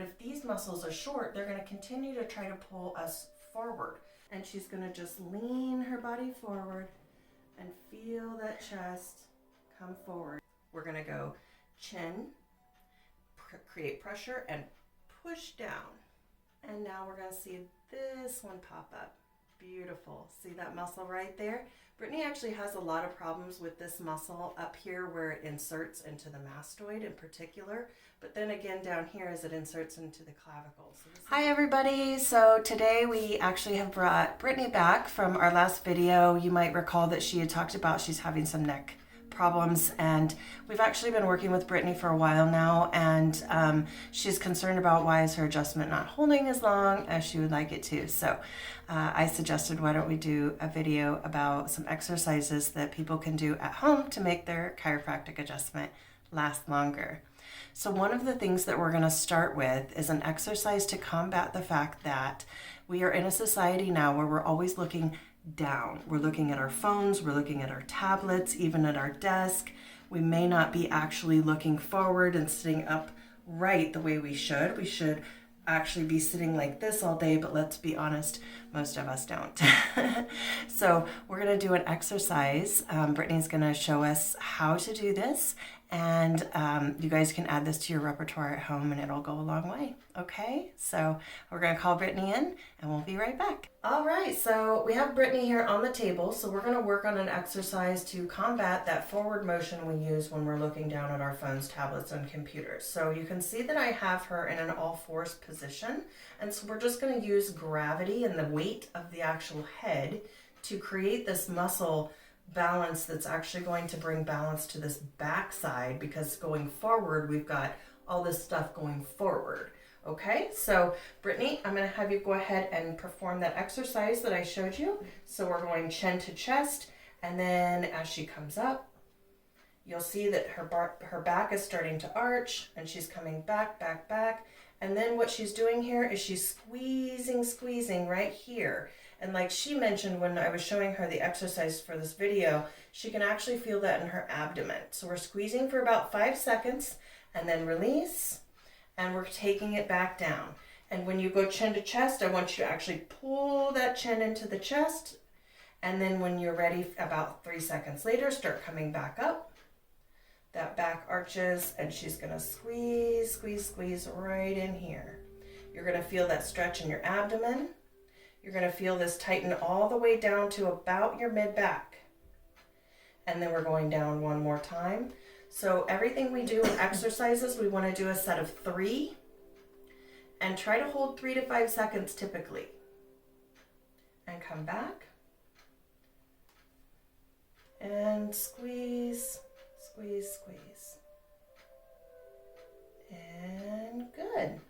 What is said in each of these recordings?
if these muscles are short, they're going to continue to try to pull us forward. And she's going to just lean her body forward and feel that chest come forward. We're going to go chin, create pressure, and push down. And now we're going to see this one pop up. Beautiful. See that muscle right there? Brittany actually has a lot of problems with this muscle up here where it inserts into the mastoid in particular, but then again down here as it inserts into the clavicle. So hi everybody. So today we actually have brought Brittany back from our last video. You might recall that she had talked about she's having some neck problems, and we've actually been working with Brittany for a while now, and she's concerned about why is her adjustment not holding as long as she would like it to. So I suggested, why don't we do a video about some exercises that people can do at home to make their chiropractic adjustment last longer. So one of the things that we're going to start with is an exercise to combat the fact that we are in a society now where we're always looking down. We're looking at our phones, we're looking at our tablets, even at our desk. We may not be actually looking forward and sitting upright the way we should. We should actually be sitting like this all day, but let's be honest, most of us don't. So we're going to do an exercise. Brittany's going to show us how to do this, and you guys can add this to your repertoire at home and it'll go a long way. Okay, so we're going to call Brittany in and we'll be right back. All right, so we have Brittany here on the table, so we're going to work on an exercise to combat that forward motion we use when we're looking down at our phones, tablets, and computers. So you can see that I have her in an all-fours position, and so we're just going to use gravity and the weight of the actual head to create this muscle balance that's actually going to bring balance to this back side, because going forward we've got all this stuff going forward. Okay, so Brittany, I'm going to have you go ahead and perform that exercise that I showed you. So we're going chin to chest, and then as she comes up, you'll see that her back is starting to arch, and she's coming back, back, back. And then what she's doing here is she's squeezing right here. And like she mentioned when I was showing her the exercise for this video, she can actually feel that in her abdomen. So we're squeezing for about 5 seconds, and then release. And we're taking it back down. And when you go chin to chest, I want you to actually pull that chin into the chest. And then when you're ready, about 3 seconds later, start coming back up. That back arches, and she's gonna squeeze right in here. You're gonna feel that stretch in your abdomen. You're gonna feel this tighten all the way down to about your mid-back. And then we're going down one more time. So everything we do in exercises, we want to do a set of 3 and try to hold 3 to 5 seconds typically. And come back and squeeze. And good.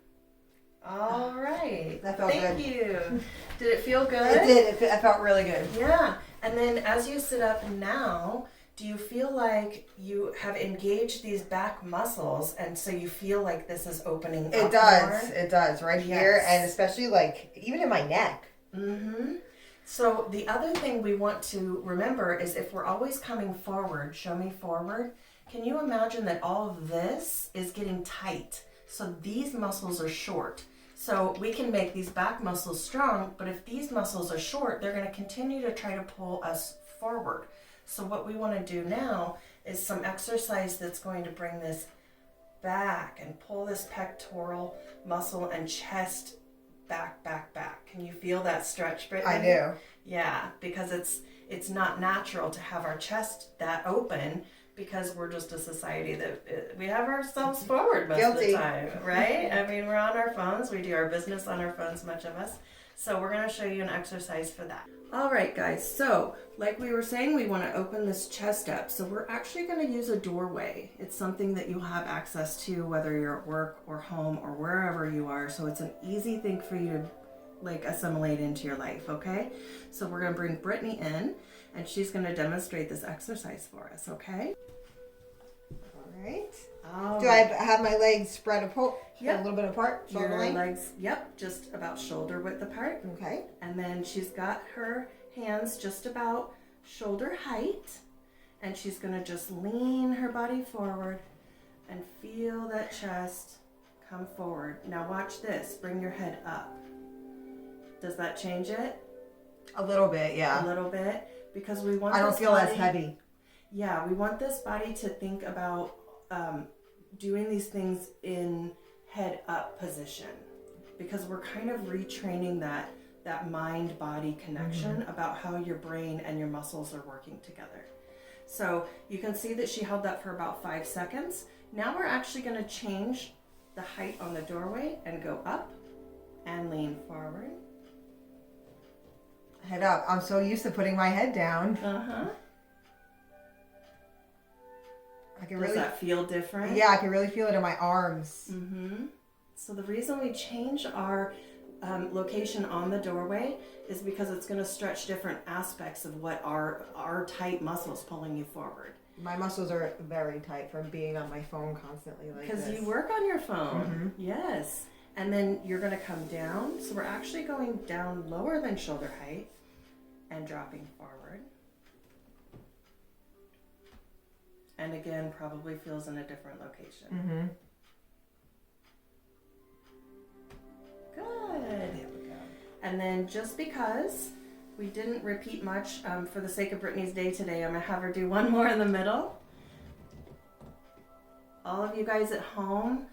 All right. That felt good. Thank you. Did it feel good? It did. It felt really good. Yeah. And then as you sit up now, do you feel like you have engaged these back muscles, and so you feel like this is opening up It does. more? It does. Right here, and especially like even in my neck. Mm-hmm. So the other thing we want to remember is if we're always coming forward, show me forward, can you imagine that all of this is getting tight? So these muscles are short. So we can make these back muscles strong, but if these muscles are short, they're going to continue to try to pull us forward. So what we want to do now is some exercise that's going to bring this back and pull this pectoral muscle and chest back. Can you feel that stretch, Brittany? I do. Yeah, because it's not natural to have our chest that open, because we're just a society that we have ourselves forward most of the time, right? I mean, we're on our phones. We do our business on our phones, much of us. So we're going to show you an exercise for that. All right, guys. So like we were saying, we want to open this chest up. So we're actually going to use a doorway. It's something that you'll have access to whether you're at work or home or wherever you are. So it's an easy thing for you to like assimilate into your life, okay? So we're going to bring Brittany in, and she's going to demonstrate this exercise for us, okay? All right. Do I have my legs spread apart? Yep. A little bit apart? Your legs, yep, just about shoulder width apart. Okay. And then she's got her hands just about shoulder height, and she's going to just lean her body forward and feel that chest come forward. Now watch this. Bring your head up. Does that change it? A little bit, yeah. A little bit, because we want. I don't this feel body, as heavy. Yeah, we want this body to think about doing these things in head up position, because we're kind of retraining that mind-body connection about how your brain and your muscles are working together. So you can see that she held that for about 5 seconds. Now we're actually going to change the height on the doorway and go up and lean forward. Head up. I'm so used to putting my head down. I can Does that feel different? Yeah, I can really feel it in my arms. So the reason we change our location on the doorway is because it's going to stretch different aspects of what are tight muscles pulling you forward. My muscles are very tight from being on my phone constantly like this. Because you work on your phone. Yes. And then you're going to come down. So we're actually going down lower than shoulder height and dropping forward. And again, probably feels in a different location. Good. There we go. And then just because we didn't repeat much for the sake of Brittany's day today, I'm going to have her do one more in the middle. All of you guys at home,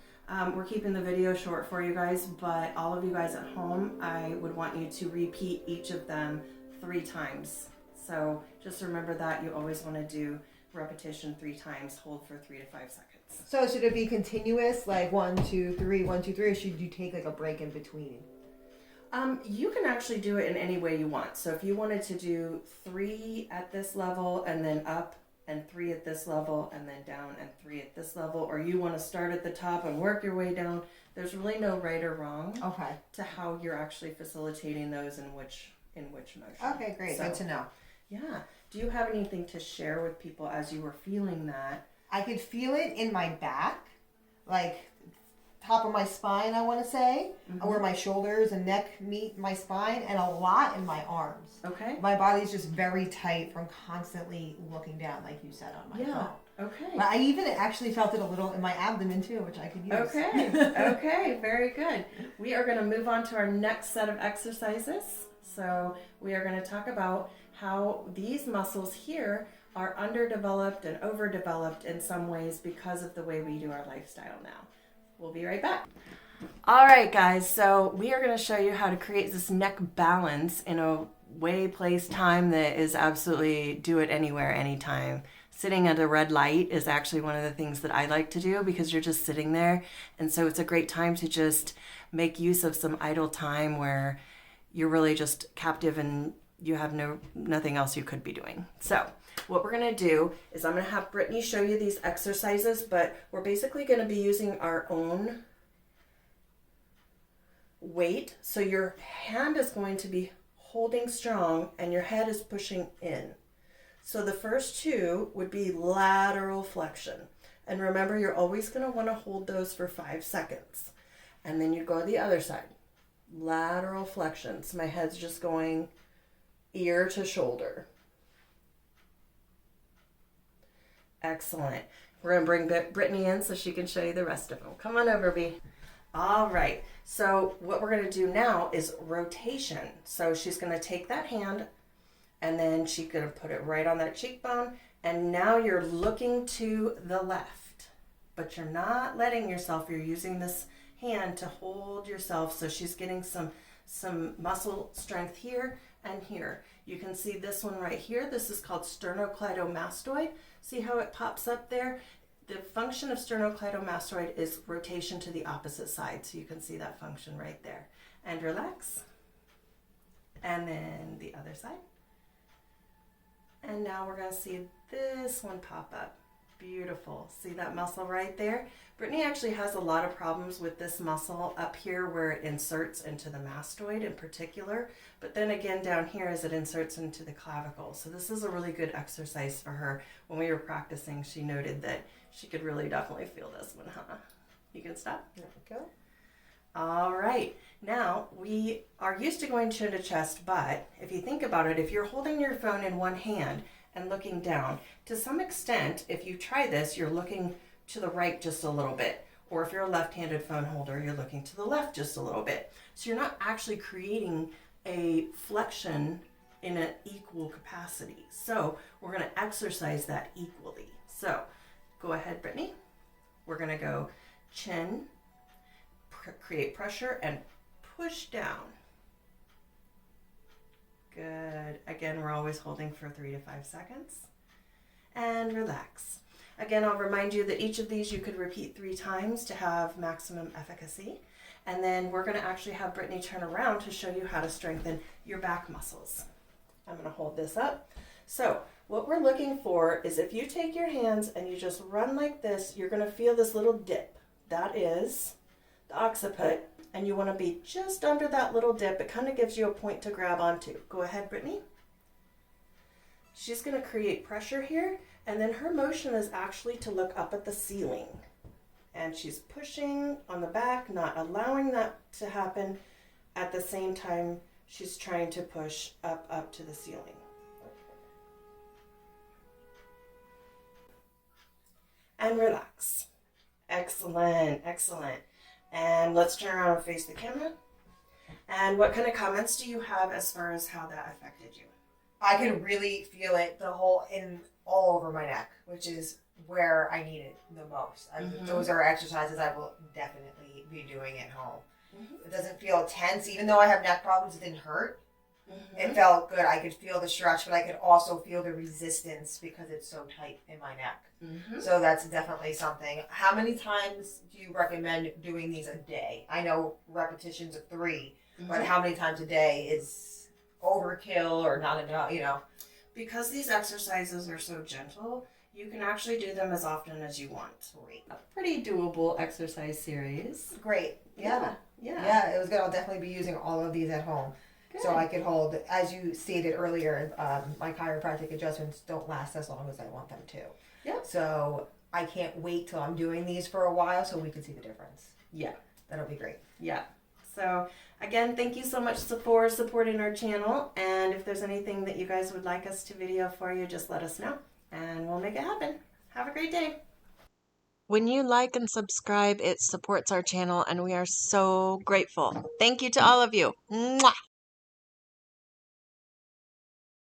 we're keeping the video short for you guys, but all of you guys at home, I would want you to repeat each of them 3 times. So just remember that you always want to do repetition 3 times, hold for 3 to 5 seconds. So should it be continuous, like 1, 2, 3, 1, 2, 3, or should you take like a break in between? You can actually do it in any way you want. So if you wanted to do 3 at this level and then up, and 3 at this level and then down, and 3 at this level, or you want to start at the top and work your way down, there's really no right or wrong to how you're actually facilitating those in which motion. Okay, great. Good to know. Yeah. Do you have anything to share with people as you were feeling that? I could feel it in my back, like top of my spine, I want to say, where my shoulders and neck meet my spine, and a lot in my arms. Okay. My body's just very tight from constantly looking down, like you said, on my phone. Okay. But I even actually felt it a little in my abdomen too, which I could use. Okay. Okay. Very good. We are going to move on to our next set of exercises. So we are going to talk about how these muscles here are underdeveloped and overdeveloped in some ways because of the way we do our lifestyle now. We'll be right back. All right, guys. So we are going to show you how to create this neck balance in a way, place, time that is absolutely do it anywhere, anytime. Sitting at a red light is actually one of the things that I like to do because you're just sitting there. And so it's a great time to just make use of some idle time where you're really just captive and you have nothing else you could be doing. So what we're going to do is I'm going to have Brittany show you these exercises, but we're basically going to be using our own weight. So your hand is going to be holding strong and your head is pushing in. So the first 2 would be lateral flexion. And remember, you're always going to want to hold those for 5 seconds. And then you go the other side. Lateral flexion. So my head's just going ear to shoulder. Excellent. We're going to bring Brittany in so she can show you the rest of them. Come on over, B. All right. So what we're going to do now is rotation. So she's going to take that hand and then she's going to put it right on that cheekbone. And now you're looking to the left, but you're not letting yourself. You're using this hand to hold yourself. So she's getting some muscle strength here and here. You can see this one right here. This is called sternocleidomastoid. See how it pops up there? The function of sternocleidomastoid is rotation to the opposite side. So you can see that function right there. And relax. And then the other side. And now we're going to see this one pop up. Beautiful. See that muscle right there? Brittany actually has a lot of problems with this muscle up here where it inserts into the mastoid in particular, but then again down here as it inserts into the clavicle. So this is a really good exercise for her. When we were practicing, she noted that she could really definitely feel this one, huh? You can stop? There we go. All right. Now, we are used to going chin to chest, but if you think about it, if you're holding your phone in one hand and looking down, to some extent, if you try this, you're looking to the right just a little bit. Or if you're a left-handed phone holder, you're looking to the left just a little bit. So you're not actually creating a flexion in an equal capacity. So we're going to exercise that equally. So go ahead, Brittany. We're going to go chin, create pressure, and push down. Good. Again, we're always holding for 3 to 5 seconds. And relax. Again, I'll remind you that each of these you could repeat 3 times to have maximum efficacy. And then we're going to actually have Brittany turn around to show you how to strengthen your back muscles. I'm going to hold this up. So what we're looking for is if you take your hands and you just run like this, you're going to feel this little dip. That is the occiput. And you want to be just under that little dip. It kind of gives you a point to grab onto. Go ahead, Brittany. She's going to create pressure here. And then her motion is actually to look up at the ceiling. And she's pushing on the back, not allowing that to happen. At the same time, she's trying to push up to the ceiling. And relax. Excellent, excellent. And let's turn around and face the camera. And what kind of comments do you have as far as how that affected you? I could really feel it all over my neck, which is where I need it the most. Those are exercises I will definitely be doing at home. It doesn't feel tense. Even though I have neck problems, it didn't hurt. It felt good. I could feel the stretch, but I could also feel the resistance because it's so tight in my neck. So that's definitely something. How many times do you recommend doing these a day? I know repetitions of 3, but how many times a day is overkill or not enough, Because these exercises are so gentle, you can actually do them as often as you want. Great. A pretty doable exercise series. Great. Yeah, it was good. I'll definitely be using all of these at home. Good. So I could hold, as you stated earlier, my chiropractic adjustments don't last as long as I want them to. Yep. So I can't wait till I'm doing these for a while so we can see the difference. Yeah. That'll be great. Yeah. So again, thank you so much for supporting our channel. And if there's anything that you guys would like us to video for you, just let us know and we'll make it happen. Have a great day. When you like and subscribe, it supports our channel and we are so grateful. Thank you to all of you. Mwah!